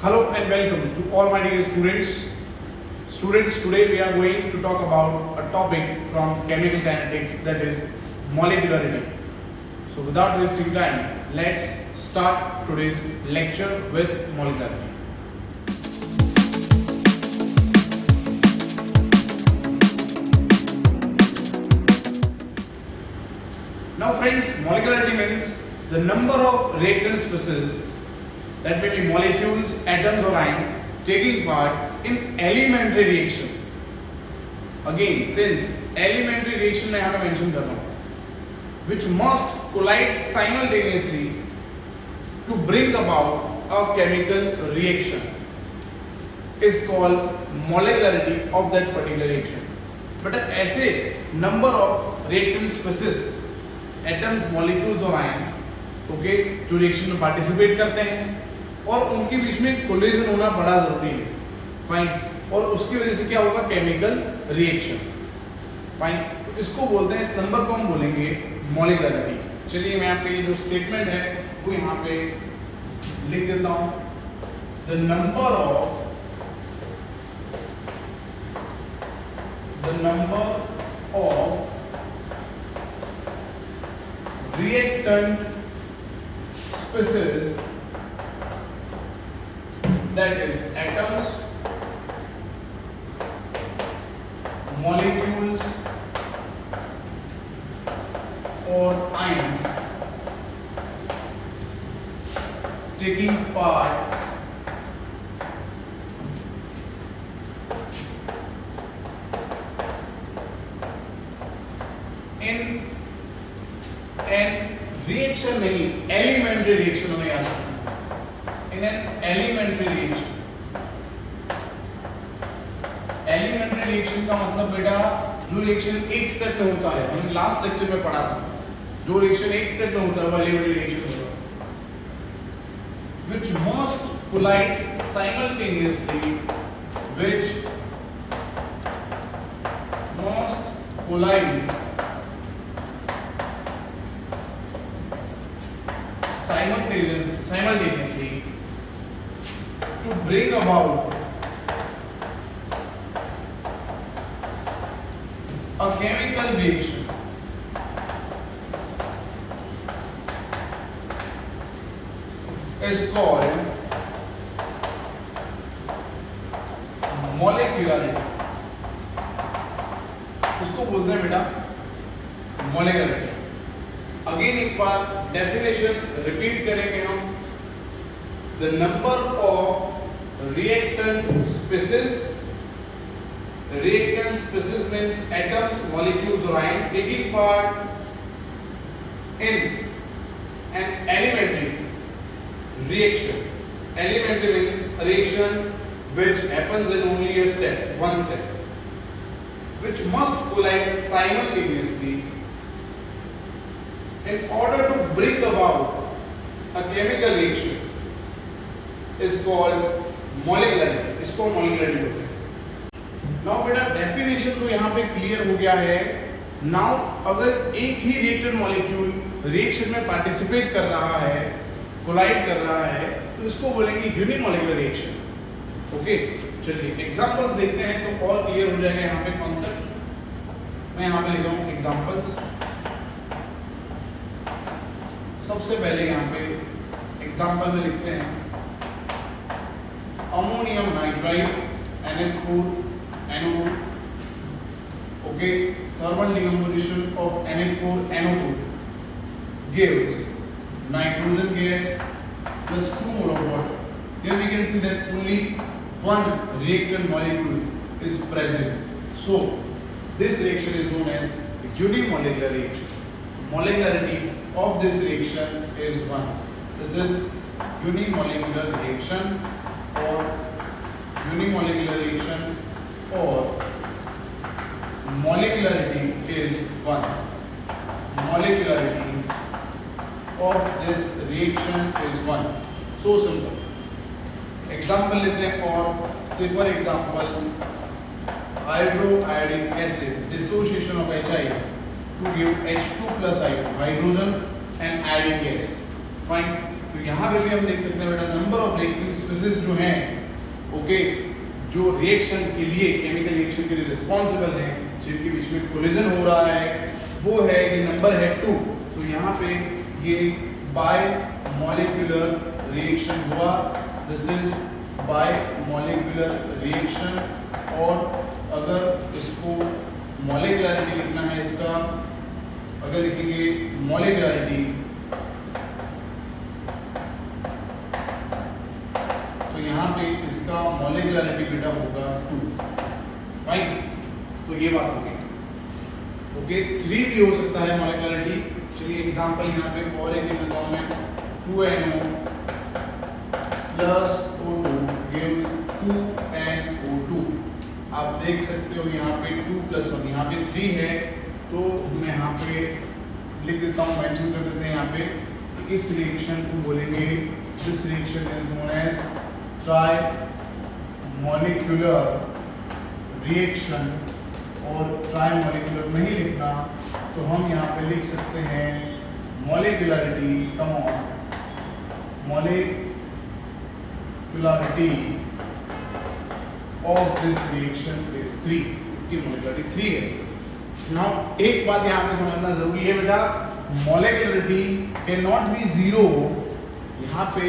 Hello and welcome to all my dear students. Students, today we are going to talk about a topic from chemical kinetics, that is molecularity. So without wasting time, let's start today's lecture with molecularity. Now friends, molecularity means the number of reactant species, that may be molecules, atoms or ion, taking part in elementary reaction. Again, since elementary reaction मैं यहाँ पे mention कर रहा हूँ, which must collide simultaneously to bring about a chemical reaction, is called molecularity of that particular reaction. But ऐसे number of reactant species, atoms, molecules और ion, okay, जो reaction में participate करते हैं और उनके बीच में कोलिजन होना बड़ा जरूरी है, फाइन, और उसकी वजह से क्या होगा, केमिकल रिएक्शन, फाइन. तो इसको बोलते हैं, इस नंबर को हम बोलेंगे मॉलिक्युलरिटी. चलिए मैं आपके ये जो स्टेटमेंट है वो यहाँ पे लिख देता हूँ. The number of reactant species, that is atoms, molecules or ions, taking part in an reaction, नहीं elementary reaction हमें याद रखना. In an elementary reaction. Elementary reaction का मतलब बेटा जो रिएक्शन एक स्टेप में होता है, हमने लास्ट लेक्चर में पढ़ा था, जो रिएक्शन एक स्टेप में होता है वो elementary reaction होता है. Which must collide simultaneously, which must collide simultaneously to bring about a chemical reaction, is called molecularity. इसको बोलते हैं बेटा molecularity. अगेन एक बार डेफिनेशन रिपीट करेंगे हम. The number of reactant species, reactant species means atoms, molecules or ion taking part in an elementary reaction. Elementary means a reaction which happens in only a step, one step, which must collide simultaneously in order to bring about a chemical reaction, is called molecularity. इसको molecularity बोलते हैं. Now बेटा definition तो यहाँ पे clear हो गया है. नाउ अगर एक ही रिएक्टेंट मॉलिक्यूल रिएक्शन में पार्टिसिपेट कर रहा है, कोलाइड कर रहा है, तो इसको बोलेंगे यूनिमॉलिक्यूलर रिएक्शन. ओके, चलिए एग्जांपल्स देखते हैं तो और क्लियर हो जाएगा यहाँ पे कॉन्सेप्ट. मैं यहाँ पे लिख रहा हूँ एग्जांपल्स. सबसे पहले यहाँ पे एग्जांपल में लिखते हैं ammonium nitride NH4NO2. okay, thermal decomposition of NH4NO2 gives nitrogen gas plus 2 mole of water. Here we can see that only one reactant molecule is present, so this reaction is known as unimolecular reaction. Molecularity of this reaction is 1. This is unimolecular reaction or molecularity is 1. Molecularity of this reaction is 1. So simple. Example लेते हैं और say for example hydroiodic acid dissociation of HI to give H2 plus I2 hydrogen and iodine gas. Fine. तो यहाँ पे भी हम देख सकते हैं बेटा नंबर ऑफ रिएक्टिंग स्पीसीज जो हैं, ओके, जो रिएक्शन के लिए, केमिकल रिएक्शन के लिए रिस्पॉन्सिबल हैं, जिनके बीच में कोलिजन हो रहा है, वो है, ये नंबर है 2। तो यहाँ पे ये बाय मॉलिक्यूलर रिएक्शन हुआ, this is by molecular reaction. और अगर इसको मॉलिक्युलरिटी लिखना है इसका, अगर लिखेंगे मॉलिक्युलरिटी, तो यहाँ पे इसका मॉलिक्युलरिटी बेटा होगा 2। फाइन, तो ये बात होगी। ओके, 3 भी हो सकता है मॉलिक्युलरिटी। चलिए एग्जांपल यहाँ पे और एक देता हूँ मैं, 2NO plus O2 gives 2NO2। आप देख सकते हो यहाँ पे 2 + 1, यहाँ पे 3 है, तो मैं यहाँ पे लिख देता हूँ, मेंशन कर देते हैं यहाँ पे कि इस रिएक्शन को बोलेंगे, this reaction is known as trimolecular reaction. और ट्राई मॉलिक्यूलर नहीं लिखना तो हम यहाँ पे लिख सकते हैं molecularity, come on, molecularity of this reaction is 3, इसकी मॉलिक्युलरिटी 3 है। नाउ एक बात यहाँ पे समझना जरूरी है बेटा, मॉलिक्युलरिटी कैन नॉट बी 0। यहाँ पे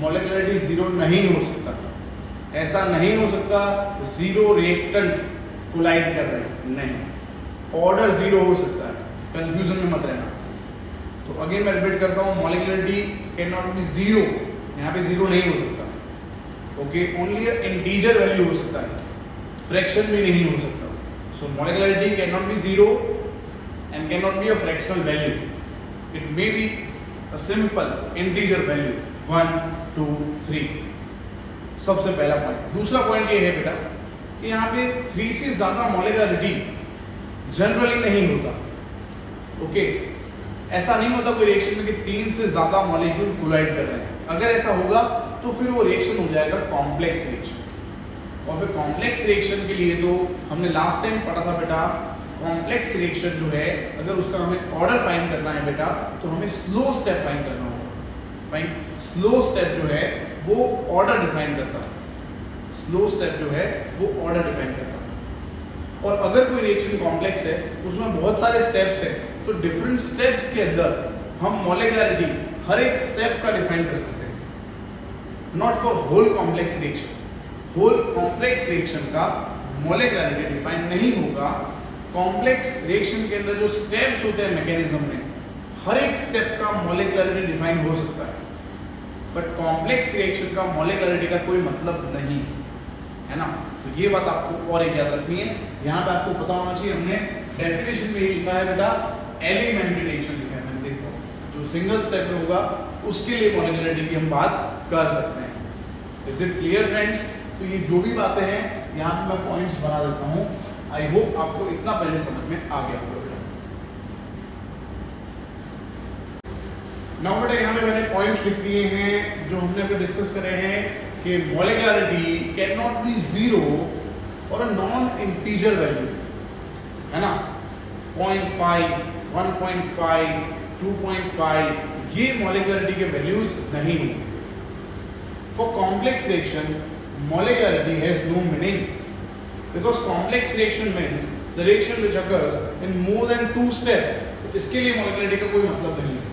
मॉलिक्युलरिटी 0 नहीं हो सकता, ऐसा नहीं हो सकता 0 रिएक्टेंट कोलाइड कर रहे हैं, नहीं, ऑर्डर 0 हो सकता है, कंफ्यूजन में मत रहना। तो अगेन मैं रिपीट करता हूँ, मॉलिक्युलरिटी कैन नॉट बी 0, यहाँ पे 0 नहीं हो सकता, ओके, ओनली इंटीजर वैल्यू हो सकता है, फ्रैक्शन भी नहीं हो सकता। So molecularity can not be 0 and can not be a fractional value, it may be a simple integer value 1 2 3। सबसे पहला पॉइंट। दूसरा पॉइंट ये है बेटा कि यहाँ पे 3 से ज्यादा मॉलिक्युलरिटी जनरली नहीं होता, ओके, ऐसा नहीं होता कोई रिएक्शन में कि 3 से ज्यादा मॉलिक्यूल कोलाइड कर रहे हैं। अगर ऐसा होगा तो फिर वो रिएक्शन हो जाएगा कॉम्प्लेक्स रिएक्शन। और फिर कॉम्प्लेक्स रिएक्शन के लिए तो हमने लास्ट टाइम पढ़ा था बेटा, कॉम्प्लेक्स रिएक्शन जो है अगर उसका हमें ऑर्डर फाइंड करना है बेटा, तो हमें स्लो स्टेप फाइंड करना होगा। फाइन, स्लो स्टेप जो है वो ऑर्डर डिफाइन करता है, स्लो स्टेप जो है वो ऑर्डर डिफाइन करता है। और अगर कोई रिएक्शन कॉम्प्लेक्स है उसमें बहुत सारे स्टेप्स है, तो डिफरेंट स्टेप्स के अंदर हम मॉलिक्युलरिटी हर एक स्टेप का डिफाइन कर सकते हैं, not for whole complex reaction. Whole complex reaction का मॉलिक्युलरिटी डिफाइन नहीं होगा। कॉम्प्लेक्स रिएक्शन के अंदर जो स्टेप्स होते हैं मैकेनिज्म में, हर एक स्टेप का मॉलिक्युलरिटी डिफाइन हो सकता है, बट कॉम्प्लेक्स रिएक्शन का मॉलिक्युलरिटी का कोई मतलब नहीं है ना। तो ये बात आपको और एक याद रखनी है। यहाँ पे आपको पता होना चाहिए, हमने डेफिनेशन में ही लिखा है बेटा, एलिमेंट्री रिएक्शन लिखा है मैंने, देखो जो सिंगल स्टेप में होगा उसके लिए मॉलिक्युलरिटी की हम बात कर सकते हैं। Is it clear friends? तो ये जो भी बातें हैं यहाँ पे मैं पॉइंट्स बना देता हूँ। आई होप आपको इतना पहले समझ में आ गया होगा। नाउ बेटा यहाँ पे मैंने पॉइंट्स लिख दिए हैं जो हमने अभी डिस्कस करे हैं कि मॉलिक्युलरिटी कैन नॉट बी 0 और अ नॉन इंटीजर वैल्यू, है ना, 0.5, 1.5, 2.5, ये मॉलिक्युलरिटी के वैल्यूज नहीं होंगे। For complex reaction molecularity has no meaning because complex reaction means the reaction which occurs in more than 2 steps। इसके लिए molecularity का कोई मतलब नहीं है।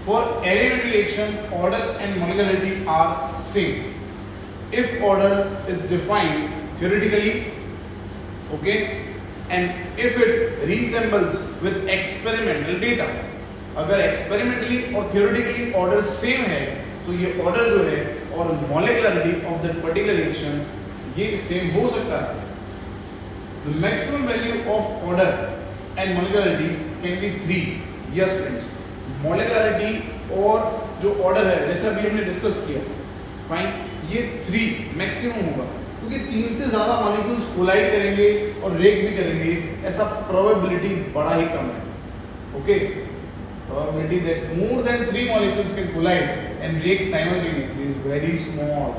For elementary reaction, order and molecularity are same if order is defined theoretically, okay, and if it resembles with experimental data। अगर experimentally और theoretically order same है तो ये order जो है और molecularity of that particular reaction ये same हो सकता है। The maximum value of order and molecularity can be 3। Yes friends, molecularity और जो order है जैसे अभी हमने डिस्कस किया, फाइन, ये 3 मैक्सिमम होगा क्योंकि 3 से ज़्यादा मॉलिक्यूल्स कोलाइड करेंगे और रेक भी करेंगे, ऐसा प्रोबेबिलिटी बड़ा ही कम है। Okay, probability that more than 3 molecules can collide and react simultaneously is very small।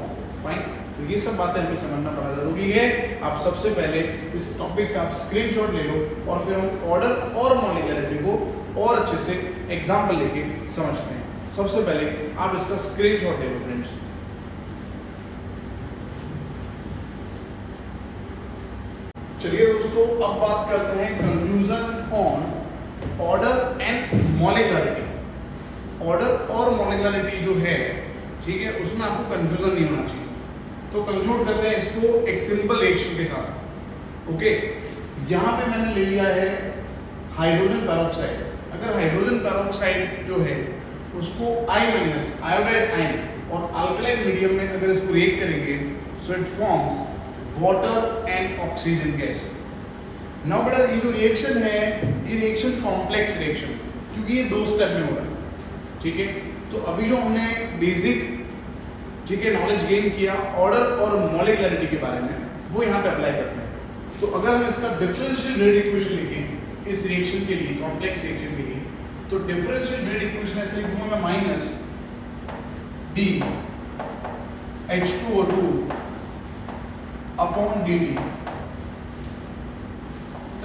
Fine, तो ये सब बातें हमें समझना बड़ा जरूरी है। आप सबसे पहले इस टॉपिक का आप स्क्रीनशॉट ले लो और फिर हम ऑर्डर और मॉलिक्युलरिटी को और अच्छे से एग्जांपल लेके समझते हैं। सबसे पहले आप इसका स्क्रीनशॉट ले लो फ्रेंड्स। चलिए दोस्तों, अब बात करते हैं conclusion on order and molecularity. Order और मॉलिक्युलरिटी जो है, ठीक है, उसमें आपको कंफ्यूजन नहीं होना चाहिए। तो कंक्लूड करते हैं इसको एक सिंपल रिएक्शन के साथ। ओके, यहाँ पे मैंने ले लिया है हाइड्रोजन पेरोक्साइड। अगर हाइड्रोजन पेरोक्साइड जो है उसको I- आयोडाइड आयन और अल्कलाइन मीडियम में अगर इसको रिएक्ट करेंगे, so it forms water and oxygen gas. Now बेटा, ये जो रिएक्शन है, ये रिएक्शन कॉम्प्लेक्स रिएक्शन, क्योंकि ये 2 स्टेप में हो रहा है, ठीक है। तो अभी जो हमने बेसिक, ठीक है, नॉलेज गेन किया ऑर्डर और मॉलिक्युलरिटी के बारे में, वो यहाँ पे अप्लाई करते हैं। तो अगर हम इसका डिफरेंशियल रेट इक्वेशन लिखें इस रिएक्शन के लिए, कॉम्प्लेक्स रिएक्शन के लिए, तो डिफरेंशियल रेट इक्वेशन ऐसे लिखूंगा मैं, minus D H2O2 upon dt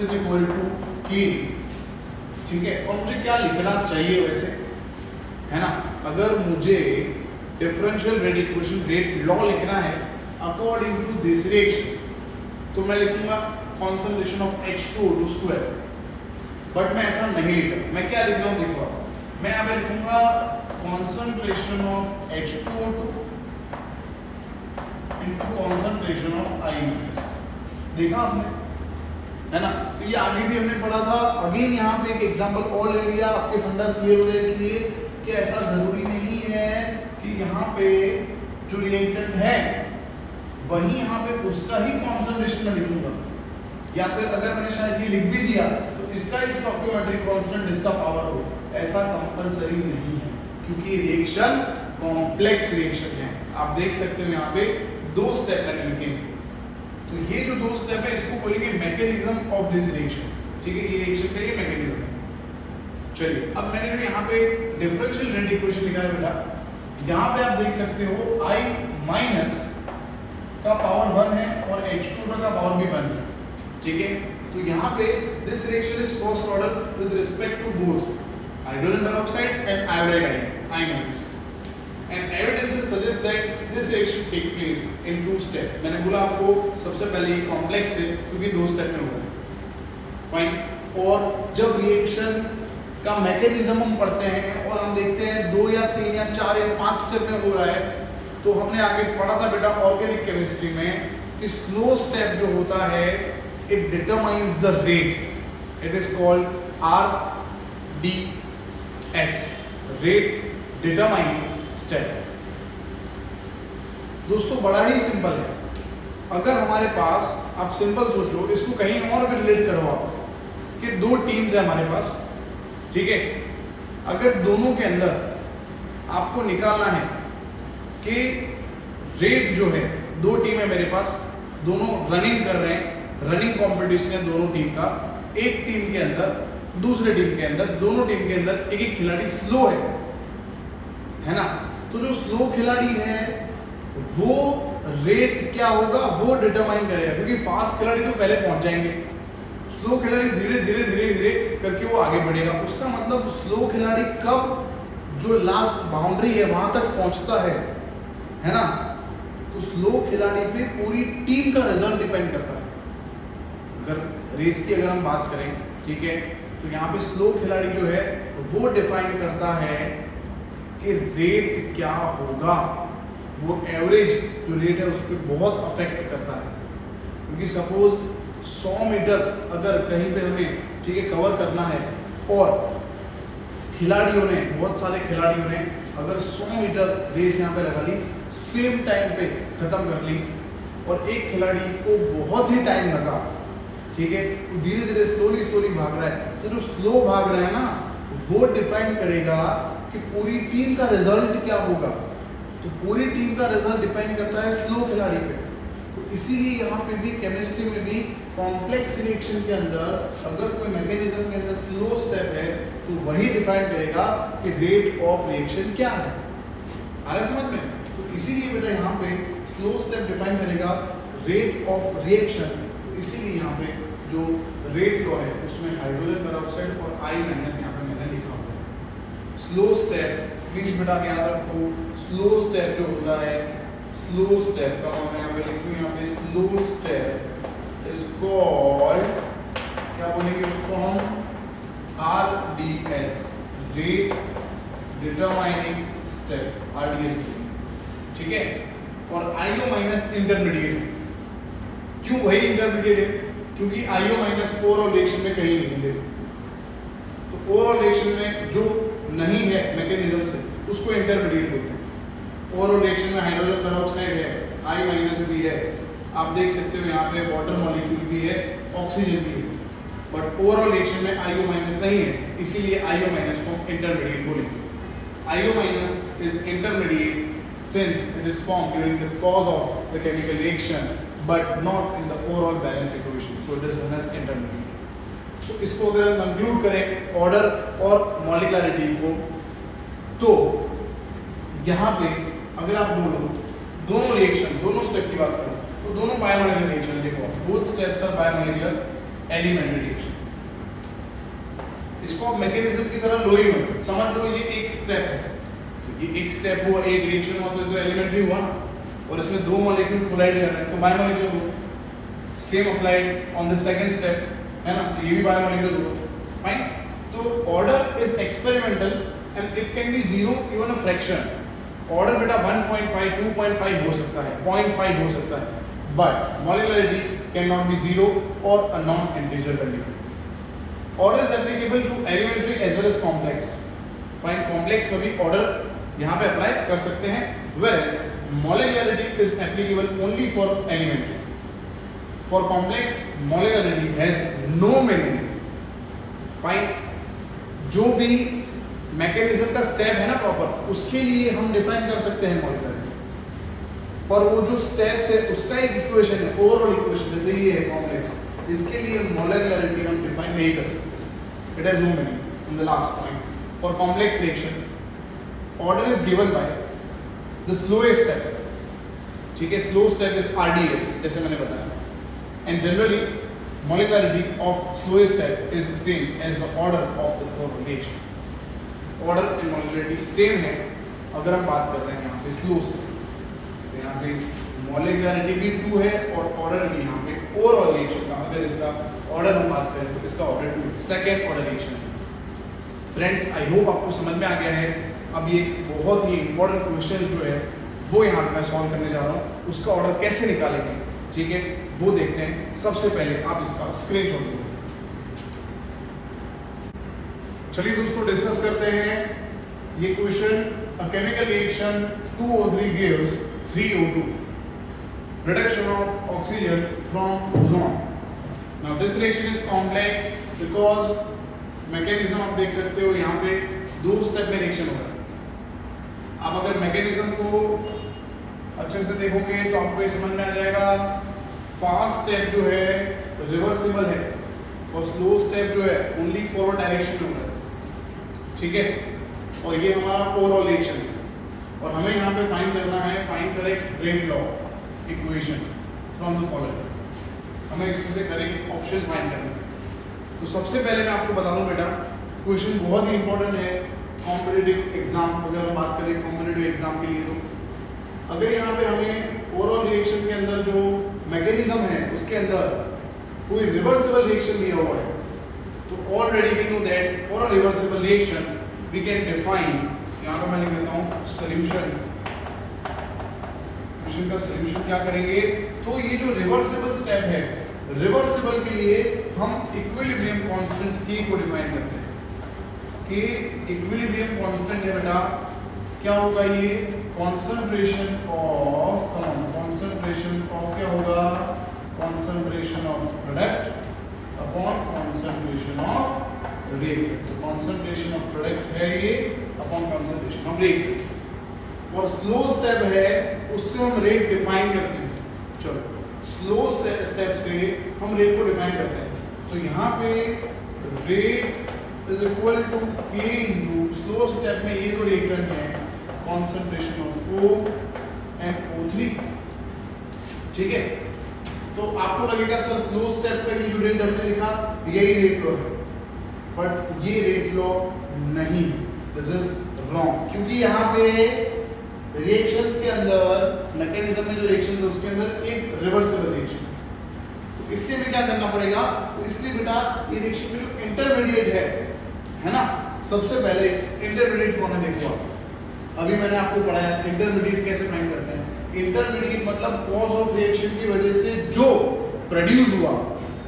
is equal to K, ठीक है। और मुझे क्या लिखना चाहिए वैसे, है ना? अगर मुझे differential rate equation, rate law लिखना है अकॉर्डिंग टू दिस रिएक्शन, तो मैं लिखूंगा concentration of H2O2 square. But मैं ऐसा नहीं लिख रहा, मैं क्या लिख रहा हूँ देखो, मैं यहाँ पे लिखूंगा concentration of H2O2 into concentration of I-। देखा आपने, है ना? तो ये आगे भी हमने पढ़ा था। अगेन यहाँ पे एक एग्जांपल और ले लिया, आपके फंडास क्लियर हो जाए, इसलिए कि ऐसा जरूरी नहीं है कि यहाँ पे जो रिएक्टेंट है वही यहाँ पे उसका ही कॉन्सेंट्रेशन में लिखूंगा, या फिर अगर मैंने शायद ये लिख भी दिया तो इसका ही स्टोइकियोमेट्रिक कांस्टेंट इसका पावर हो, ऐसा कंपलसरी नहीं है, क्योंकि रिएक्शन कॉम्प्लेक्स रिएक्शन है। आप देख सकते हो यहाँ पे 2 स्टेप मैंने लिखे हैं। तो ये जो 2 स्टेप है, इसको बोलेंगे मैकेनिज्म ऑफ दिस रिएक्शन, ठीक है। ये रिएक्शन का ये मैकेनिज्म है। चलिए, अब मैंने जो यहाँ पे डिफरेंशियल रेट इक्वेशन लिखा है बेटा, यहाँ पे आप देख सकते हो I- का पावर 1 है और H2 का पावर भी 1 है, ठीक है। तो यहाँ पे this reaction is first order with respect to both hydrogen peroxide and iodide ion, and evidences suggest that this reaction take place in 2 steps। मैंने बोला आपको सबसे पहले ये कॉम्प्लेक्स है क्योंकि 2 स्टेप में हो रहा है, फाइन। और जब रिएक्शन का मैकेनिज्म हम पढ़ते हैं और हम देखते हैं 2 या 3 या 4 या 5 स्टेप में हो रहा है, तो हमने आगे पढ़ा था बेटा ऑर्गेनिक केमिस्ट्री में कि स्लो स्टेप जो होता है it determines the rate, it is called RDS, rate determining step. दोस्तों बड़ा ही सिंपल है। अगर हमारे पास, आप सिंपल सोचो, इसको कहीं और भी रिलेट करो आप, कि 2 टीम्स है हमारे पास, ठीक है। अगर दोनों के अंदर आपको निकालना है कि रेट जो है, 2 टीम है मेरे पास, दोनों रनिंग कर रहे हैं, रनिंग कंपटीशन है दोनों टीम का। एक टीम के अंदर, दूसरे टीम के अंदर, दोनों टीम के अंदर एक एक खिलाड़ी स्लो है ना? तो जो स्लो खिलाड़ी है वो रेट क्या होगा वो डिटरमाइन करेगा, क्योंकि फास्ट खिलाड़ी तो पहले पहुंच जाएंगे, स्लो खिलाड़ी धीरे धीरे धीरे धीरे करके वो आगे बढ़ेगा। उसका मतलब स्लो खिलाड़ी कब जो लास्ट बाउंड्री है वहां तक पहुंचता है ना? तो स्लो खिलाड़ी पे पूरी टीम का रिजल्ट डिपेंड करता है। अगर रेस की अगर हम बात करें, ठीक है, तो यहाँ पे स्लो खिलाड़ी जो है वो डिफाइन करता है कि रेट क्या होगा, वो एवरेज जो रेट है उस पर बहुत अफेक्ट करता है। क्योंकि सपोज 100 मीटर अगर कहीं पे हमें, ठीक है, कवर करना है और खिलाड़ियों ने, बहुत सारे खिलाड़ियों ने अगर 100 मीटर रेस यहाँ पे लगा ली, सेम टाइम पे खत्म कर ली, और एक खिलाड़ी को बहुत ही टाइम लगा, ठीक है, धीरे धीरे स्लोली भाग रहा है, तो जो स्लो भाग रहा है ना वो डिफाइन करेगा कि पूरी टीम का रिजल्ट क्या होगा। तो पूरी टीम का रिजल्ट डिपेंड करता है स्लो खिलाड़ी पे। तो इसीलिए यहाँ पे भी केमिस्ट्री में भी कॉम्प्लेक्स रिएक्शन के अंदर अगर कोई मैकेनिज्म के अंदर स्लो स्टेप है तो वही डिफाइन करेगा कि रेट ऑफ रिएक्शन क्या है। आ रहा है समझ में? तो इसीलिए बेटा यहाँ पे स्लो स्टेप डिफाइन करेगा रेट ऑफ रिएक्शन। तो इसीलिए यहाँ पे जो रेट लॉ है उसमें हाइड्रोजन पेरोक्साइड और I- यहाँ पे मैंने लिखा हुआ है। स्लो स्टेप प्लीज बेटा याद रखो, स्लो स्टेप जो होता है, स्लो स्टेप का मैं यहाँ पे लिखूँ, यहाँ पे स्लो स्टेप इज कॉल्ड, क्या बोलेंगे उसको हम, RDS, rate determining step, RDS, ठीक है। और IO माइनस इंटरमीडिएट है, क्यों भाई इंटरमीडिएट है, क्योंकि IO माइनस ओवरऑल रिएक्शन में कहीं नहीं है, तो ओवरऑल रिएक्शन में जो नहीं है मैकेनिज्म से उसको इंटरमीडिएट बोलते हैं। ओवरऑल रिएक्शन में हाइड्रोजन पेरोक्साइड है, I माइनस भी है, आप देख सकते हो यहाँ पे वाटर मॉलिक्यूल भी है, ऑक्सीजन भी है, बट ओवरऑल रिएक्शन में IO माइनस नहीं है, इसीलिए IO माइनस को इंटरमीडिएट बोलेंगे। IO minus is intermediate since it is formed during the course of the chemical reaction but not in the overall balance equation, so it is known as intermediate. So इसको अगर हम conclude करें order और मॉलिक्युलरिटी को, तो यहाँ पे अगर आप दोनों रिएक्शन, दोनों स्टेप की बात करो तो दोनों बायोमोलिकुलर रिएक्शन, देखो both steps are bimolecular elementary reaction. इसको आप मैकेनिज्म की तरह लो ही मत, समझ लो ये एक स्टेप है, तो ये एक स्टेप हुआ, एक रिएक्शन हुआ तो एलिमेंट्री हुआ ना, और इसमें दो मॉलिक्यूल कोलाइड कर रहे हैं तो बायोमोलिकुलर हुआ। Same applied on the second step, है ना, तो ये भी बायोमोलिकुलर हुआ। फाइन, तो order is experimental and it can be zero even a fraction. Order बेटा 1.5 2.5 हो सकता है, 0.5 हो सकता है, but molecularity can not be zero और a non integer value. Order is applicable to elementary as well as complex. Fine, complex में भी order यहाँ पे apply कर सकते हैं, whereas molecularity is applicable only for elementary. For complex, molecularity has no meaning. Fine, जो भी mechanism का step है ना proper, उसके लिए हम define कर सकते हैं molecularity. पर वो जो steps है उसका एक equation है, overall equation, जैसे ये है complex, इसके लिए molecularity हम define नहीं कर सकते। It has no meaning in the last point. For complex reaction, order is given by the slowest step. ठीक है, slow step is RDS, जैसे मैंने बताया. And generally, molecularity of slowest step is the same as the order of the whole reaction. Order and molecularity same है अगर हम बात कर रहे हैं यहाँ पे slow step. तो यहाँ पे molecularity भी 2 है और order भी यहाँ पे overall reaction का, अगर इसका ऑर्डर हम बात करें तो इसका ऑर्डर 2 सेकेंड ऑर्डर रिएक्शन है। फ्रेंड्स, आई होप आपको समझ में आ गया है। अब ये बहुत ही इंपॉर्टेंट क्वेश्चन जो है वो यहाँ पे मैं सॉल्व करने जा रहा हूँ, उसका ऑर्डर कैसे निकालेंगे, ठीक है, वो देखते हैं। सबसे पहले आप इसका स्क्रीनशॉट लो। चलिए दोस्तों डिस्कस करते हैं ये question. A chemical reaction 2O3 gives 3O2, reduction of oxygen from ozone. Now this reaction is complex because mechanism आप देख सकते हो यहाँ पे 2 स्टेप में रिएक्शन हो रहा है। आप अगर मैकेनिज्म को अच्छे से देखोगे तो आपको ये समझ में आ जाएगा, फास्ट स्टेप जो है रिवर्सिबल है और स्लो स्टेप जो है ओनली फॉरवर्ड डायरेक्शन में हो रहा है, ठीक है। और ये हमारा ओवरऑल रिएक्शन है और हमें यहाँ पे फाइंड करना है, find correct rate law equation from the following. हमें इसमें से करेक्ट ऑप्शन फाइंड करना है। तो सबसे पहले मैं आपको बता दूं बेटा, क्वेश्चन बहुत ही इंपॉर्टेंट है कॉम्पिटिटिव एग्जाम, अगर हम बात करें कॉम्पिटिटिव एग्जाम के लिए, तो अगर यहाँ पे हमें ओवरऑल रिएक्शन के अंदर जो मैकेनिज्म है उसके अंदर कोई रिवर्सिबल रिएक्शन दिया हुआ है, तो already we know that for a reversible reaction we can define, यहाँ पर मैं लिख देता हूँ सोल्यूशन। क्वेश्चन का सोल्यूशन क्या करेंगे, तो ये जो रिवर्सिबल स्टेप है, रिवर्सिबल के लिए हम इक्विलिब्रियम कांस्टेंट K को डिफाइन करते हैं। K इक्विलिब्रियम कांस्टेंट है बेटा, क्या होगा ये, कंसंट्रेशन ऑफ क्या होगा, concentration of product upon concentration of reactant. तो कंसंट्रेशन ऑफ प्रोडक्ट है ये अपॉन कंसंट्रेशन ऑफ रिएक्टेंट। और स्लो स्टेप है उससे हम रेट डिफाइन करते हैं। चलो स्लो स्टेप से हम रेट को डिफाइन करते हैं, तो यहाँ पे rate is equal to K into slow step में ये दो रिएक्टेंट हैं, concentration of O and O3, ठीक है। तो आपको लगेगा सर स्लो स्टेप का ये जो रेट हमने लिखा यही रेट लॉ है, बट ये रेट लॉ नहीं, दिस इज रॉन्ग, क्योंकि यहाँ पे रिएक्शंस के अंदर, मैकेनिज्म में जो रिएक्शन है उसके अंदर एक रिवर्सिबल रिएक्शन, तो इसलिए हमें क्या करना पड़ेगा, तो इसलिए बेटा ये रिएक्शन में जो इंटरमीडिएट है ना, सबसे पहले इंटरमीडिएट कौन है देखो आप, अभी मैंने आपको पढ़ाया इंटरमीडिएट कैसे फाइंड करते हैं। इंटरमीडिएट मतलब कॉज ऑफ रिएक्शन की वजह से जो प्रोड्यूस हुआ,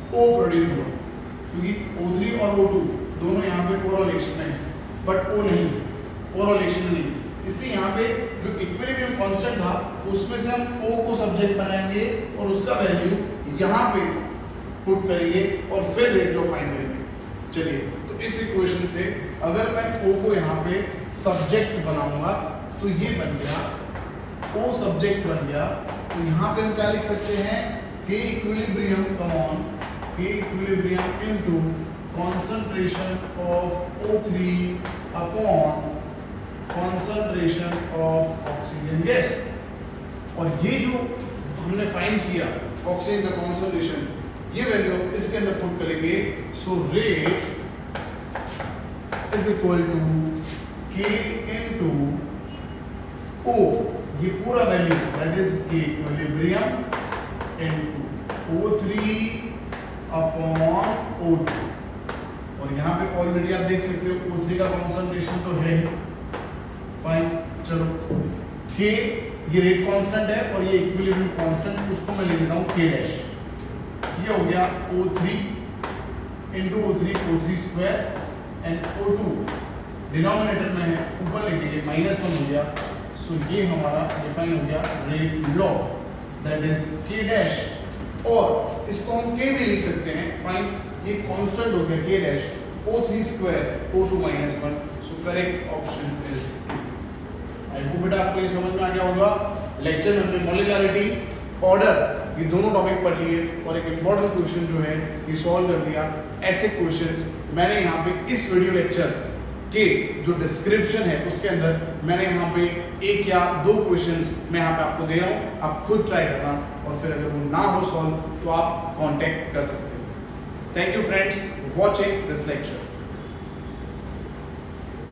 O प्रोड्यूस हुआ, क्योंकि O3 और O2 दोनों यहाँ पे कोरिलेशन में है, बट O नहीं, कोरिलेशन में नहीं, इसलिए यहाँ पे जो इक्विलिब्रियम कांस्टेंट था उसमें से हम O को सब्जेक्ट बनाएंगे और उसका वैल्यू यहाँ पे पुट करेंगे और फिर रेट लॉ फाइंड करेंगे। चलिए, तो इस इक्वेशन से अगर मैं O को यहाँ पे सब्जेक्ट बनाऊंगा तो ये बन गया O सब्जेक्ट बन गया, तो यहाँ पे हम क्या लिख सकते हैं, K equilibrium common, K equilibrium into concentration of O3 upon concentration of oxygen gas। और ये जो हमने फाइंड किया ऑक्सीजन का कॉन्सेंट्रेशन, ये वैल्यू हम इसके अंदर पुट करेंगे, so rate is equal to K into O, ये पूरा value that is K equilibrium into O3 upon O2, और यहाँ पे ऑलरेडी आप देख सकते हो O3 का कॉन्सेंट्रेशन तो है, फाइन। चलो K ये रेट कांस्टेंट है और ये इक्विलिब्रियम कांस्टेंट, उसको मैं लिख देता हूँ K डैश, ये हो गया O3 into O3 square and O2 denominator में है, ऊपर लिख दीजिए -1 हो गया, सो ये हमारा डिफाइन हो गया rate law that is K dash, और इसको हम K भी लिख सकते हैं, फाइन, ये कांस्टेंट हो गया K dash O3 square O2 -1, so correct option is I hope बेटा आपको ये समझ में आ गया होगा। लेक्चर में हमने मॉलिक्युलरिटी, ऑर्डर, ये दोनों टॉपिक पढ़ लिए और एक इंपॉर्टेंट क्वेश्चन जो है ये सॉल्व कर दिया। ऐसे क्वेश्चंस मैंने यहाँ पे इस वीडियो लेक्चर के जो डिस्क्रिप्शन है उसके अंदर मैंने यहाँ पे 1 या 2 क्वेश्चंस मैं यहाँ पे आपको दे रहा हूँ, आप खुद ट्राई करना, और फिर अगर वो ना हो सॉल्व तो आप कांटेक्ट कर सकते हो। Thank you friends for watching this lecture.